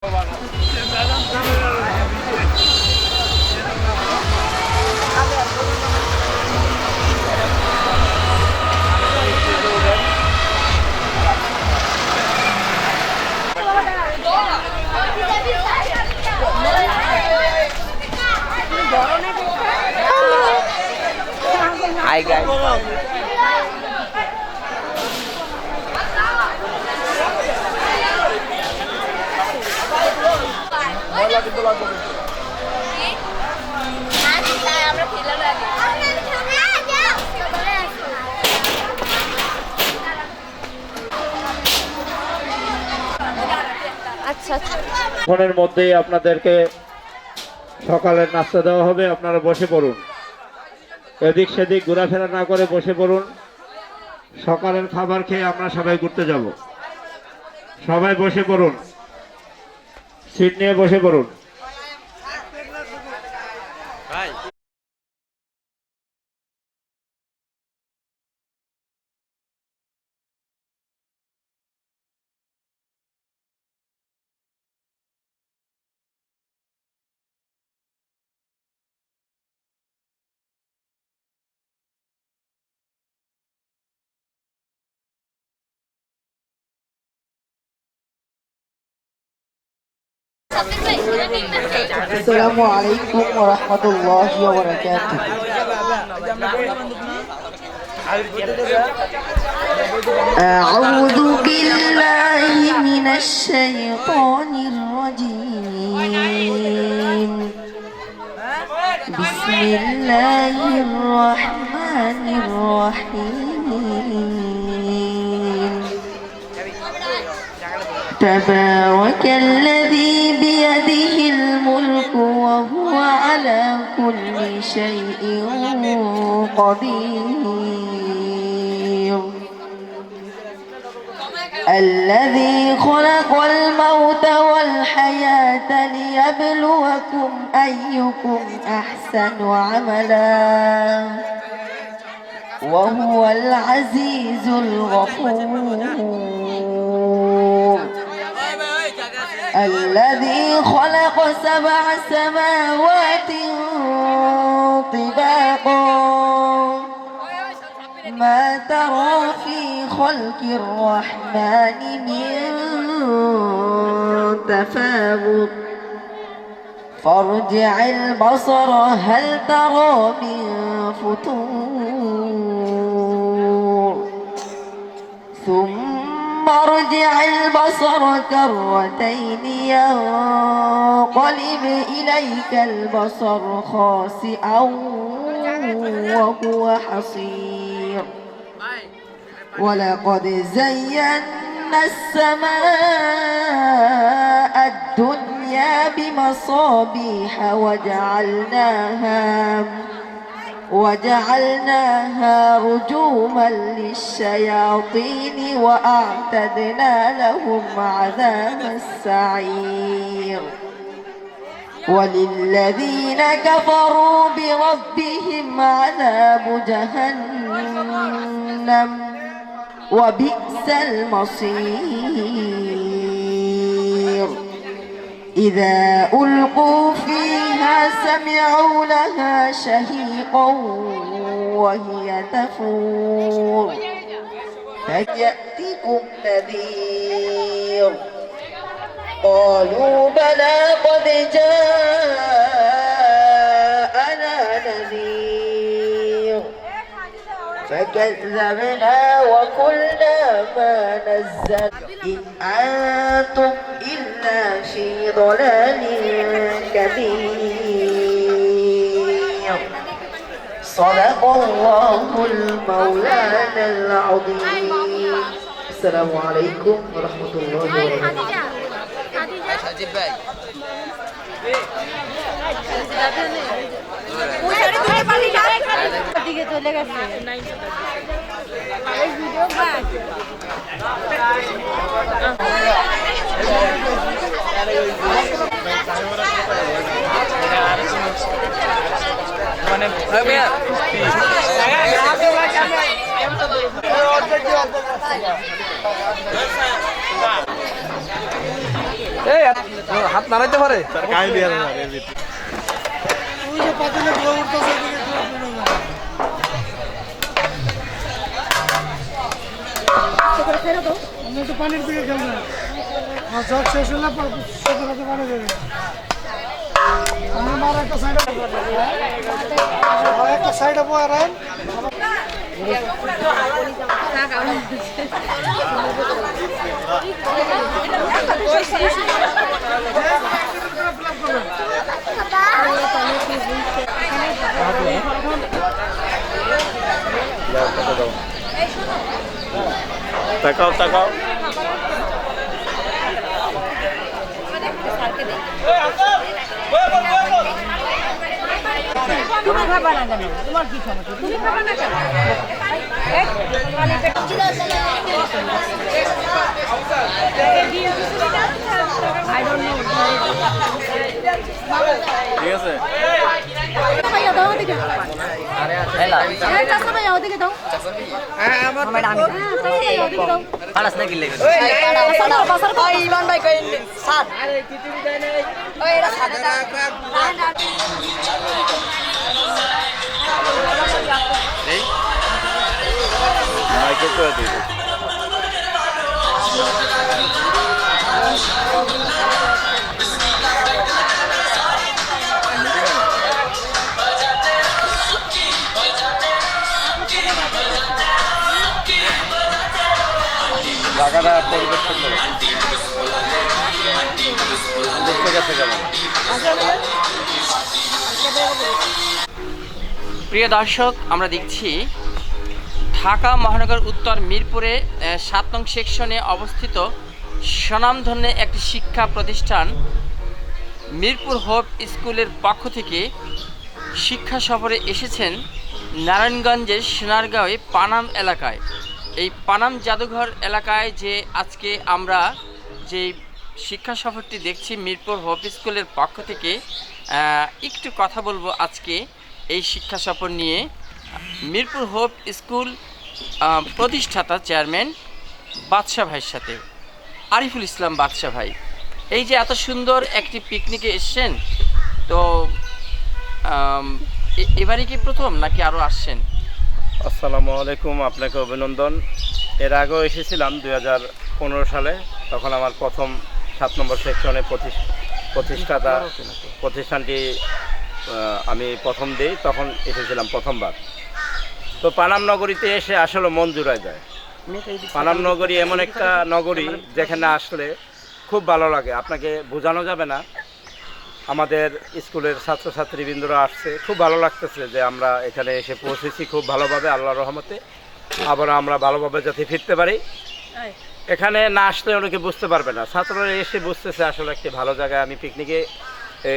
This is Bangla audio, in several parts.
Hi guys. ফোনের মধ্যেই আপনাদেরকে সকালের নাস্তা দেওয়া হবে। আপনারা বসে পড়ুন, এদিক সেদিক ঘোরাফেরা না করে বসে পড়ুন। সকালের খাবার খেয়ে আমরা সবাই ঘুরতে যাব। সবাই বসে পড়ুন, সিট নিয়ে বসে পড়ুন। السلام عليكم ورحمة الله وبركاته. أعوذ بالله من الشيطان الرجيم. بسم الله الرحمن الرحيم. تبارك الذي بيده الملك وهو على كل شيء قدير. الذي خلق الموت والحياة ليبلوكم أيكم أحسن عملا وهو العزيز الغفور. الذي خلق 7 سماوات طباقا ما ترى في خلق الرحمن من تفاوت فارجع البصر هل ترى من فتور ثم ارجع البصر كرتين ينقلب إليك البصر خاسئا وهو حصير. ولقد زينا السماء الدنيا بمصابيح وجعلناها رجوما للشياطين وأعتدنا لهم عذاب السعير. وللذين كفروا بربهم عذاب جهنم وبئس المصير. إذا ألقوا فيها سمعوا لها شهيقا وهي تفور فيأتكم نذير قالوا بلى قد جاءنا نذير فكذبنا وقلنا ما نزل إن أنتم إلا في ضلال كبير. صدق الله المولانا العظيم. السلام عليكم ورحمة الله وبركاته. হাত নাড়াইতে পারে একটু পানির দিকে খেলবে জগ শেষ হলে সাথে সাথে পানি দেবে আমি মার একটা সাইডে বয়ে রাখেন তাকাও তাকাও তুমি খাবা না কেন? তোমার কি সমস্যা? তুমি খাবা না কেন? I don't know. ঠিক আছে ভাইয়া দাও ওদিকে। হ্যাঁ, চাচা ভাইয়া ওদিকে দাও। ম্যাডাম ওদিকে দাও। খালাস না কিলে ইমান ভাই কই সাত। ওই এটা সাত না। এই মাইকে করে দিই জায়গাটা পরিবেশ সুন্দর দেখতে গেছে কেমন প্রিয় দর্শক, আমরা দেখছি ঢাকা মহানগর উত্তর মিরপুরে ৭ নং সেকশনে অবস্থিত স্বনামধন্য একটি শিক্ষা প্রতিষ্ঠান মিরপুর হোপ স্কুলের পক্ষ থেকে শিক্ষা সফরে এসেছেন নারায়ণগঞ্জের সোনারগাঁওয়ে পানাম এলাকায়। এই পানাম জাদুঘর এলাকায় যে আজকে আমরা যে শিক্ষা সফরটি দেখছি মিরপুর হোপ স্কুলের পক্ষ থেকে, একটু কথা বলবো আজকে এই শিক্ষা সফর নিয়ে। মিরপুর হোপ স্কুল প্রতিষ্ঠাতা চেয়ারম্যান বাদশা ভাইয়ের সাথে, আরিফুল ইসলাম বাদশা ভাই, এই যে এত সুন্দর একটি পিকনিকে এসছেন, তো এবারে কি প্রথম নাকি আরও আসছেন? আসসালামু আলাইকুম, আপনাকে অভিনন্দন। এর আগেও এসেছিলাম 2015 সালে, তখন আমার প্রথম 7 নম্বর সেকশনে প্রতিষ্ঠানটি আমি প্রথম দিই, তখন এসেছিলাম প্রথমবার। তো পানাম নগরীতে এসে আসলে মন জুড়ায় যায়। পানাম নগরী এমন একটা নগরী যেখানে আসলে খুব ভালো লাগে, আপনাকে বোঝানো যাবে না। আমাদের স্কুলের ছাত্রছাত্রীবৃন্দরা আসছে, খুব ভালো লাগতেছে যে আমরা এখানে এসে পৌঁছেছি খুব ভালোভাবে, আল্লাহর রহমতে। আবার আমরা ভালোভাবে যাতে ফিরতে পারি। এখানে না আসলে অনেকে বুঝতে পারবে না, ছাত্ররা এসে বুঝতেছে আসলে একটি ভালো জায়গায় আমি পিকনিকে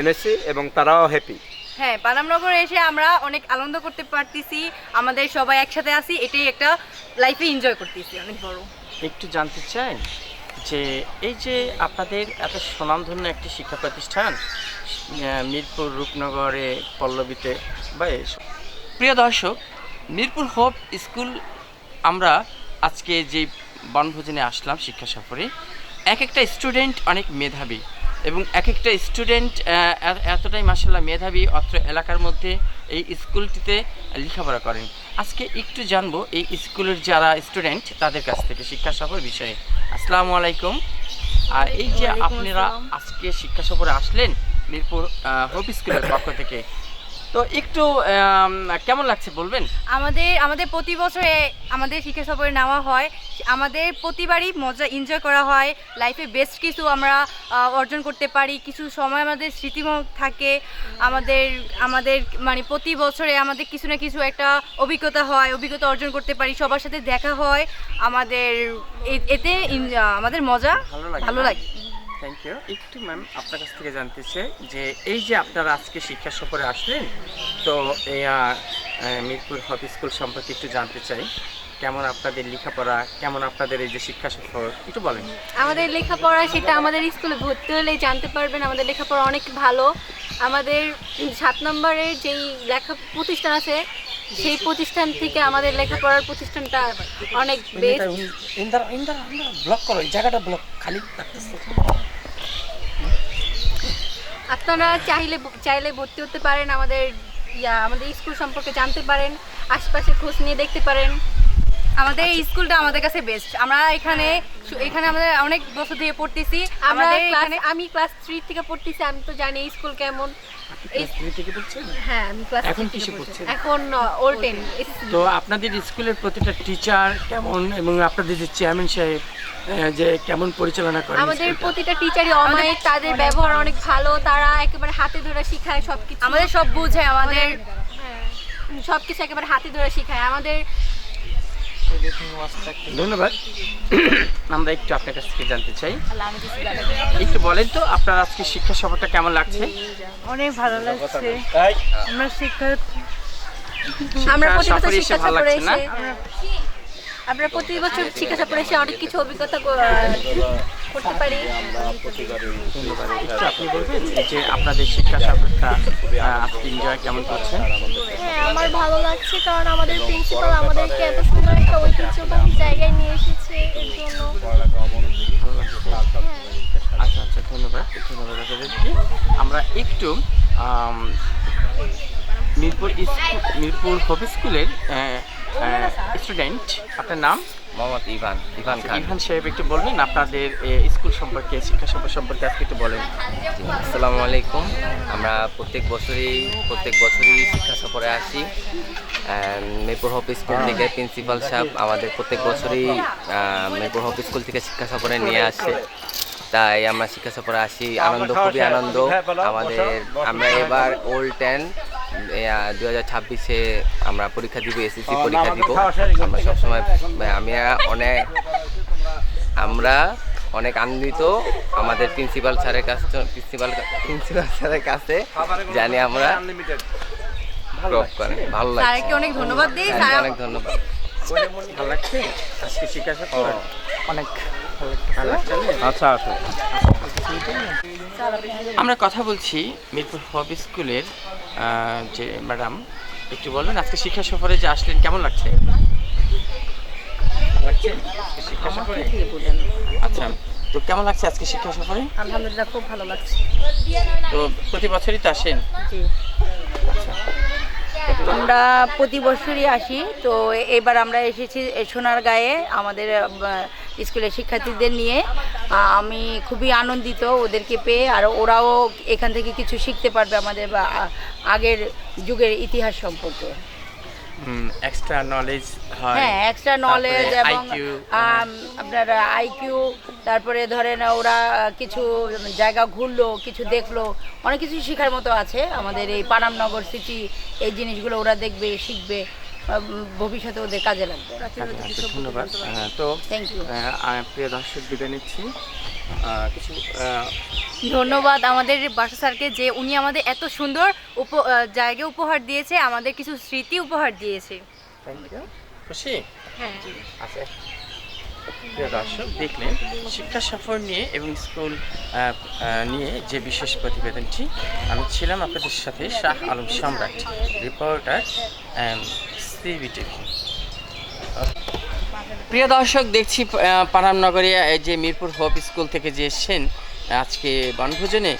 এনেছি এবং তারাও হ্যাপি। হ্যাঁ, পানামনগরে এসে আমরা অনেক আনন্দ করতে পারতেছি, আমাদের সবাই একসাথে আছি, এটাই একটা লাইফে এনজয় করতেছি অনেক বড়। একটু জানতে চাই যে এই যে আপনাদের এত সুনামধন্য একটি শিক্ষা প্রতিষ্ঠান মিরপুর রূপনগরে পল্লবীতে বা প্রিয় দর্শক, মিরপুর হোপ স্কুল আমরা আজকে যে বনভোজনে আসলাম শিক্ষা সফরে, এক একটা স্টুডেন্ট অনেক মেধাবী এবং এক একটা স্টুডেন্ট এতটাই মাশাআল্লাহ মেধাবী অত্র এলাকার মধ্যে এই স্কুলটিতে লেখাপড়া করেন। আজকে একটু জানবো এই স্কুলের যারা স্টুডেন্ট তাদের কাছ থেকে শিক্ষা সফর বিষয়ে। আসসালামু আলাইকুম। আর এই যে আপনারা আজকে শিক্ষা সফরে আসলেন মিরপুর হোপ স্কুলের পক্ষ থেকে, তো একটু কেমন লাগছে বলবেন? আমাদের প্রতি বছরে আমাদের শিক্ষা সফরে নেওয়া হয়, আমাদের প্রতিবারই মজা এনজয় করা হয়, লাইফে বেস্ট কিছু আমরা অর্জন করতে পারি, কিছু সময় আমাদের স্মৃতিময় থাকে, আমাদের মানে প্রতি বছরে আমাদের কিছু না কিছু একটা অভিজ্ঞতা অর্জন করতে পারি, সবার সাথে দেখা হয়, আমাদের এতে আমাদের মজা ভালো লাগে। Thank you. একটু ম্যাম আপনার কাছ থেকে জানতে চাই যে এই যে আপনারা আজকে শিক্ষা সফরে আসলেন, তো এই মিরপুর হোপ স্কুল সম্পর্কে একটু জানতে চাই। কেমন আপনাদের লেখাপড়া, কেমন আপনাদের এই যে শিক্ষা সফর একটু বলেন। আমাদের লেখাপড়া সেটা আমাদের স্কুলে ভর্তি হলেই জানতে পারবেন। আমাদের লেখাপড়া অনেক ভালো। আমাদের 7 নম্বরের যেই প্রতিষ্ঠান আছে সেই প্রতিষ্ঠান থেকে আমাদের লেখাপড়ার প্রতিষ্ঠানটা অনেক বেস্ট। ব্লক করো, এই জায়গাটা ব্লক খালি আপনারা চাইলে ভর্তি হতে পারেন, আমাদের স্কুল সম্পর্কে জানতে পারেন, আশেপাশে খোঁজ নিয়ে দেখতে পারেন। আমাদের এই স্কুলটা আমাদের কাছে বেস্ট। আমরা এখানে আমাদের অনেক বছর ধরে পড়তেছি। আমি ক্লাস 3 থেকে পড়তেছি, আমি তো জানি এই স্কুল কেমন। হ্যাঁ, আমি ক্লাস এখন কিসে পড়ছেন? এখন ওল্ড 10। তো আপনাদের স্কুলের প্রতিটা টিচার কেমন এবং আপনাদের যে চেয়ারম্যান সাহেব যে কেমন পরিচালনা করেন? আমাদের প্রতিটা টিচারই অমায়িক, তাদের ব্যবহার অনেক ভালো, তারা একেবারে হাতে ধরে শেখায় সবকিছু, আমাদের সব বুঝে, আমাদের সবকিছু একেবারে হাতে ধরে শেখায় আমাদের। ধন্যবাদ। আমরা একটু আপনার কাছ থেকে জানতে চাই, একটু বলেন তো আপনার আজকে শিক্ষা সফরটা কেমন লাগছে? অনেক ভালো লাগছে। আমরা আমরা প্রতি বছর সফরে এসে শিক্ষা ভালো সফরে লাগছে না? এসে আমরা প্রতি বছর শিক্ষা সফরে এসে অনেক কিছু অভিজ্ঞতা করতে পারি। একটু আপনি বলবেন এই যে আপনাদের শিক্ষা সফরটা আজকে এনজয় কেমন করছেন? হ্যাঁ, আমার ভালো লাগছে, কারণ আমাদের প্রিন্সিপাল আমাদেরকে এত সুন্দর একটা ঐতিহ্যবাহী জায়গায় নিয়ে এসেছে, এর জন্য। আচ্ছা আচ্ছা, ধন্যবাদ আপনাদেরকে। আমরা একটু মিরপুর হোপ স্কুলের স্টুডেন্ট, আপনার নাম? মোহাম্মদ ইভান খান। ইভান সাহেব, একটু বলবেন আপনাদের স্কুল সম্পর্কে, শিক্ষা সফর সম্পর্কে আজকে একটু বলেন। আসসালামু আলাইকুম। আমরা প্রত্যেক বছরই শিক্ষা সফরে আসি। মিরপুর হোপ স্কুল থেকে প্রিন্সিপাল সাহেব আমাদের প্রত্যেক বছরই মিরপুর হোপ স্কুল থেকে শিক্ষা সফরে নিয়ে আসে, তাই আমরা শিক্ষা সফরে আসি। খুবই আনন্দ আমরা এবার ওল্ড 10 2026-এ আমরা পরীক্ষা দিব, এসএসসি পরীক্ষা দিব। আমরা সবসময় আমরা অনেক আনন্দিত আমাদের প্রিন্সিপাল স্যারের কাছে জানি আমরা ভালো লাগছে। স্যারকে অনেক ধন্যবাদ দিই। অনেক ধন্যবাদ। ভালো লাগছে আজকে শিক্ষা সফর? অনেক ভালো লাগছে। আচ্ছা আচ্ছা, আমরা কথা বলছি মিরপুর হোপ স্কুলের যে ম্যাডাম, একটু বলবেন আজকে শিক্ষা সফরে যে আসলেন কেমন লাগছে? শিক্ষা সফরে আচ্ছা, তো কেমন লাগছে আজকে শিক্ষা সফরে? আলহামদুলিল্লাহ, খুব ভালো লাগছে। তো প্রতি বছরই তো আসেন? আমরা প্রতি বছরই আসি। তো এবার আমরা এসেছি সোনারগাঁয়ে আমাদের স্কুলের শিক্ষার্থীদের নিয়ে। আমি খুবই আনন্দিত ওদেরকে পেয়ে, আর ওরাও এখান থেকে কিছু শিখতে পারবে আমাদের আগের যুগের ইতিহাস সম্পর্কে। এক্সট্রা নলেজ হয়। হ্যাঁ, এক্সট্রা নলেজ এবং IQ, আপনার আইকিউ, তারপরে ধরেন ওরা কিছু জায়গা ঘুরলো, কিছু দেখলো, অনেক কিছু শেখার মতো আছে আমাদের এই পানামনগর সিটি। এই জিনিসগুলো ওরা দেখবে, শিখবে, ভবিষ্যতে ওদের কাজে লাগবে। ধন্যবাদ। তো থ্যাংক ইউ। প্রিয় দর্শক, বিদায় নিচ্ছি। কিছু ধন্যবাদ আমাদের বাসা স্যারকে, যে উনি আমাদের এত সুন্দর জায়গা উপহার দিয়েছে, আমাদের কিছু স্মৃতি উপহার দিয়েছে। Thank you. খুশি? হ্যাঁ। আচ্ছা, প্রিয় দর্শক, দেখলেন শিক্ষা সফর নিয়ে এবং স্কুল নিয়ে যে বিশেষ প্রতিবেদনটি। আমি ছিলাম আপনাদের সাথে শাহ আলম সম্রাট, রিপোর্টার সিবিটিভি। প্রিয় দর্শক, দেখছি পানামনগরে এই যে মিরপুর হোপ স্কুল থেকে যে এসছেন আজকে বনভোজনে,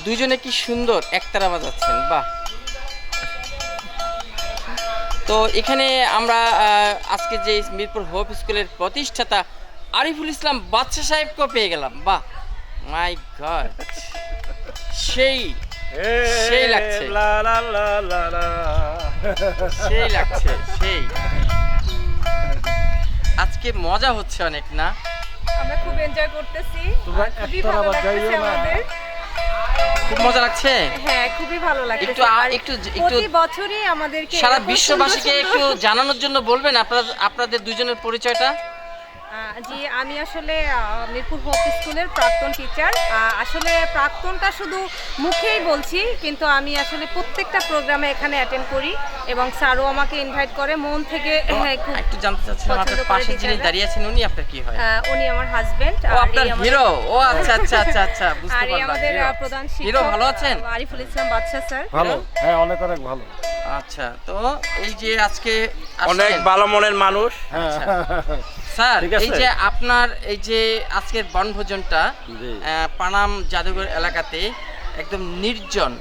দুজনে কি সুন্দর একতারা বাজাচ্ছেন, বাহ। তো এখানে আমরা আজকে যে মিরপুর হোপ স্কুলের প্রতিষ্ঠাতা আরিফুল ইসলাম বাদশা সাহেবকেও পেয়ে গেলাম, বাহ, মাই গড, সেই লাগছে, সেই লাগছে, সেই আজকে মজা হচ্ছে অনেক, না? আমরা খুব এনজয় করতেছি, খুব মজা লাগছে। হ্যাঁ, খুবই ভালো লাগছে। একটু প্রতি বছরই আমাদেরকে সারা বিশ্ববাসীকে একটু জানানোর জন্য বলবেন আপনাদের দুজনের পরিচয়টা। জি, আমি আসলে মিরপুর হোপ স্কুলের প্রাক্তন টিচার। আসলে প্রাক্তনটা শুধু মুখেই বলছি, কিন্তু আমি আসলে প্রত্যেকটা প্রোগ্রামে এখানে অ্যাটেন্ড করি এবং স্যারও আমাকে ইনভাইট করে মন থেকে। একটু জানতে চাচ্ছিলাম আপনার পাশে যিনি দাঁড়িয়ে আছেন উনি আপনার কি হয়? উনি আমার হাজবেন্ড। ও, আপনার হিরো? ও আচ্ছা আচ্ছা আচ্ছা আচ্ছা, বুঝতে আর পারলাম। আমাদের প্রধান শিক্ষক হিরো ভালো আছেন? আরিফুল ইসলাম বাদশা স্যার। ভালো, হ্যাঁ, অনেক ভালো। আচ্ছা, তো এই যে আজকে অনেক ভালো মনের মানুষ। স্যার, এই যে আপনার এই যে আজকের বনভোজনটা পানাম জাদুঘর এলাকাতে একদম নির্জন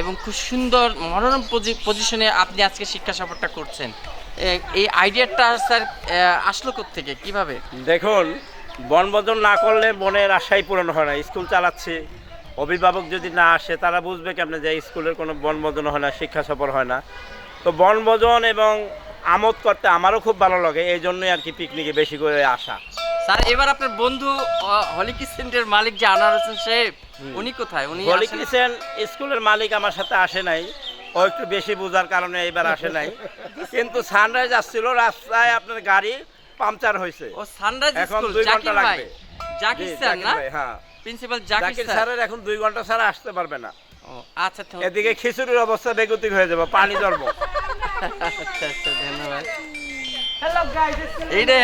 এবং খুব সুন্দর মনোরম পজিশনে আপনি আজকে শিক্ষা সফরটা করছেন। এই আইডিয়াটা স্যার আসলো কোত্থেকে, কিভাবে? দেখুন, বনভোজন না করলে মনের আশাই পূরণ হয় না। স্কুল চালাচ্ছি, অভিভাবক যদি না আসে তারা বুঝবে কেমনে যে স্কুলের কোনো বনভোজন হয় না, শিক্ষা সফর হয় না। তো বনভোজন এবং আমোদ করতে আমারও খুব ভালো লাগে, এই জন্যই আর কি পিকনিকে বেশি করে আসা। স্যার এবার আপনার বন্ধু হলি কিচেনের মালিক যে আনোয়ার হোসেন সাহেব, উনি কোথায়? উনি হলি কিচেন স্কুলের মালিক আমার সাথে আসে নাই, ও একটু বেশি বোঝার কারণে এবার আসে নাই। কিন্তু সানরাইজ আসছিল, রাস্তায় আপনার গাড়ি পাংচার হয়েছে। ও সানরাইজ এখন স্কুল, 2 ঘন্টা জাকির ভাই, লাগবে। জাকির জি, স্যার জাকির না? ভাই, হ্যাঁ। Principal Zakir Zakir sir. স্যারের এখন 2 ঘন্টা ছাড়া আসতে পারবে না। ও আচ্ছা, এদিকে খিচুড়ির অবস্থা বেগতিক হয়ে যাবে, পানি ধরবো। আচ্ছা আচ্ছা, ধন্যবাদ। এইটা